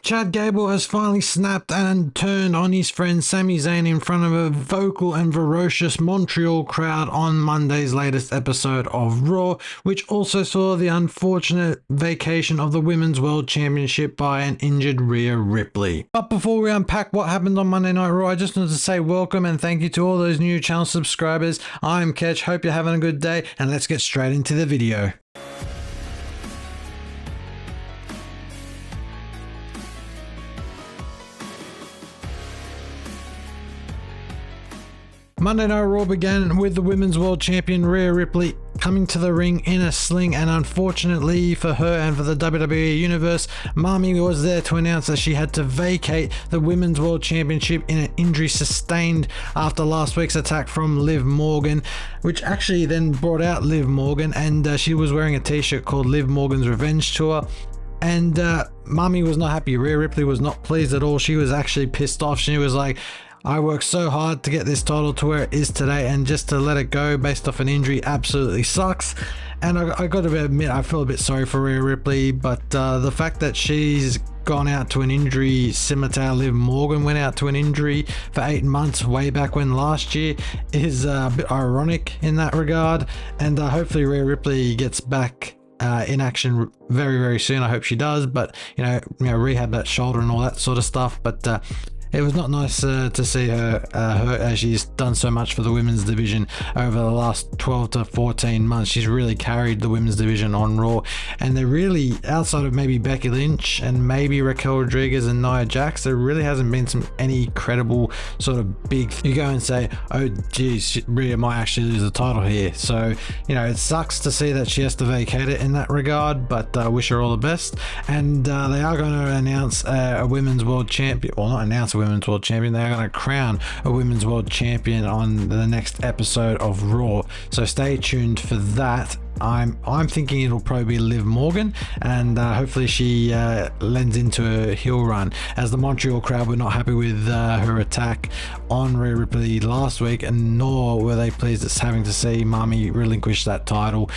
Chad Gable has finally snapped and turned on his friend Sami Zayn in front of a vocal and ferocious Montreal crowd on Monday's latest episode of Raw, which also saw the unfortunate vacation of the Women's World Championship by an injured Rhea Ripley. But before we unpack what happened on Monday Night Raw, I just wanted to say welcome and thank you to all those new channel subscribers. I'm Ketch, hope you're having a good day, and let's get straight into the video. Monday Night Raw began with the Women's World Champion Rhea Ripley coming to the ring in a sling, and unfortunately for her and for the WWE Universe, Mami was there to announce that she had to vacate the Women's World Championship in an injury sustained after last week's attack from Liv Morgan, which actually then brought out Liv Morgan, and she was wearing a t-shirt called Liv Morgan's Revenge Tour. And Mami was not happy. Rhea Ripley was not pleased at all. She was actually pissed off. She was like, I worked so hard to get this title to where it is today, and just to let it go based off an injury absolutely sucks. And I got to admit, I feel a bit sorry for Rhea Ripley, but the fact that she's gone out to an injury similar to how Liv Morgan went out to an injury for 8 months way back when last year is a bit ironic in that regard. And hopefully Rhea Ripley gets back in action very, very soon. I hope she does, but you know, rehab that shoulder and all that sort of stuff. But it was not nice to see her hurt, as she's done so much for the women's division over the last 12 to 14 months. She's really carried the women's division on Raw, and they're really, outside of maybe Becky Lynch and maybe Raquel Rodriguez and Nia Jax, there really hasn't been any credible sort of big, you go and say, oh geez, Rhea might actually lose the title here. So, you know, it sucks to see that she has to vacate it in that regard, but wish her all the best. And they are going to announce a women's world champion, or not announce a women's world champion, they are going to crown a women's world champion on the next episode of Raw, so stay tuned for that. I'm thinking it'll probably be Liv Morgan, and hopefully she lends into a heel run, as the Montreal crowd were not happy with her attack on Rhea Ripley last week, and nor were they pleased at having to see Mami relinquish that title.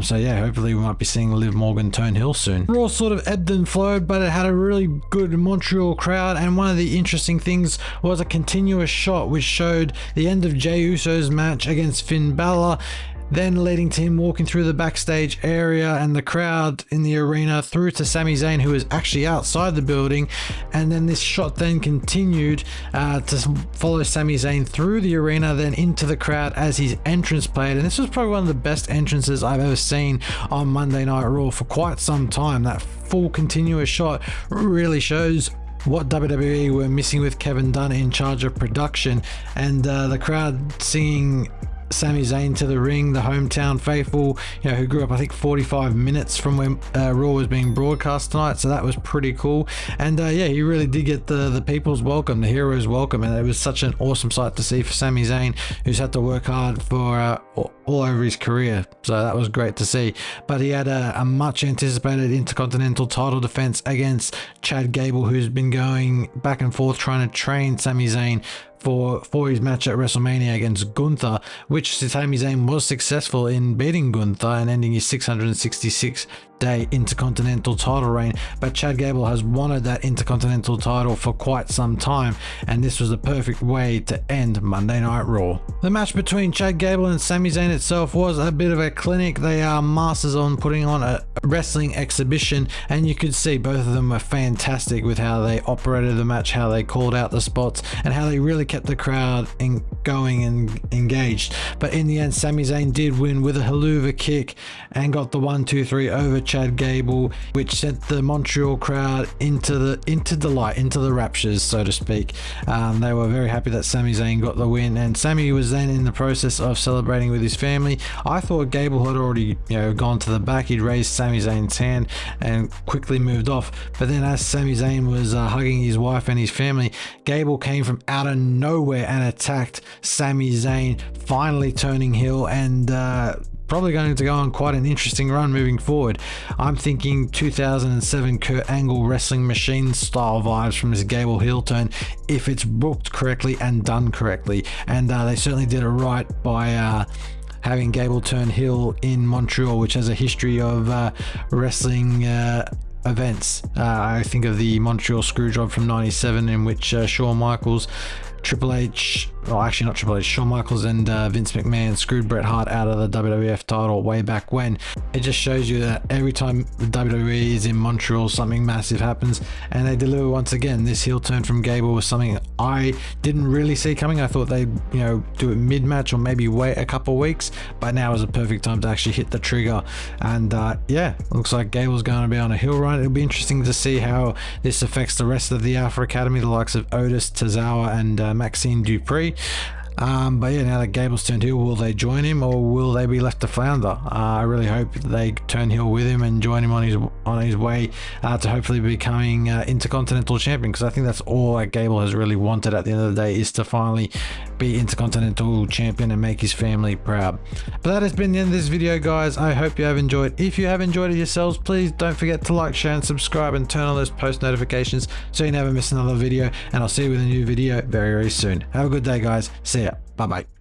So yeah, hopefully we might be seeing Liv Morgan turn heel soon. Raw sort of ebbed and flowed, but it had a really good Montreal crowd, and one of the interesting things was a continuous shot which showed the end of Jey Uso's match against Finn Balor, then leading to him walking through the backstage area and the crowd in the arena through to Sami Zayn, who was actually outside the building. And then this shot then continued to follow Sami Zayn through the arena, then into the crowd as his entrance played. And this was probably one of the best entrances I've ever seen on Monday Night Raw for quite some time. That full continuous shot really shows what WWE were missing with Kevin Dunn in charge of production, and the crowd singing Sami Zayn to the ring, the hometown faithful, you know, who grew up I think 45 minutes from when Raw was being broadcast tonight, so that was pretty cool. And yeah, he really did get the people's welcome, the hero's welcome, and it was such an awesome sight to see for Sami Zayn, who's had to work hard for all over his career, so that was great to see. But he had a much anticipated Intercontinental title defense against Chad Gable, who's been going back and forth trying to train Sami Zayn for his match at WrestleMania against Gunther, which Sami Zayn was successful in beating Gunther and ending his 666-day Intercontinental title reign. But Chad Gable has wanted that Intercontinental title for quite some time, and this was the perfect way to end Monday Night Raw. The match between Chad Gable and Sami Zayn itself was a bit of a clinic. They are masters on putting on a wrestling exhibition, and you could see both of them were fantastic with how they operated the match, how they called out the spots, and how they really kept the crowd going and engaged. But in the end, Sami Zayn did win with a haluva kick and got the 1-2-3 over Chad Gable, which sent the Montreal crowd into the raptures, so to speak. They were very happy that Sami Zayn got the win, and Sami was then in the process of celebrating with his family. I thought Gable had already, gone to the back. He'd raised Sami Zayn's hand and quickly moved off. But then as Sami Zayn was hugging his wife and his family, Gable came from out of nowhere and attacked Sami Zayn, finally turning heel and probably going to go on quite an interesting run moving forward. I'm thinking 2007 Kurt Angle wrestling machine style vibes from this Gable heel turn, if it's booked correctly and done correctly. And they certainly did it right by having Gable turn heel in Montreal, which has a history of wrestling events. I think of the Montreal Screwjob from '97, in which Shawn Michaels, Triple H, well, actually not Triple H, Shawn Michaels and Vince McMahon screwed Bret Hart out of the WWF title way back when. It just shows you that every time the WWE is in Montreal, something massive happens, and they deliver once again. This heel turn from Gable was something I didn't really see coming. I thought they'd, do it mid-match or maybe wait a couple weeks, but now is a perfect time to actually hit the trigger. And yeah, looks like Gable's going to be on a heel run. It'll be interesting to see how this affects the rest of the Alpha Academy, the likes of Otis, Tozawa, and Maxine Dupree. But yeah, now that Gable's turned heel, will they join him or will they be left to flounder? I really hope they turn heel with him and join him on his way to hopefully becoming Intercontinental Champion, because I think that's all that Gable has really wanted at the end of the day, is to finally be Intercontinental Champion and make his family proud. But that has been the end of this video, guys. I hope you have enjoyed. If you have enjoyed it yourselves, please don't forget to like, share and subscribe, and turn on those post notifications so you never miss another video, and I'll see you with a new video very soon. Have a good day, guys. See ya. Bye bye.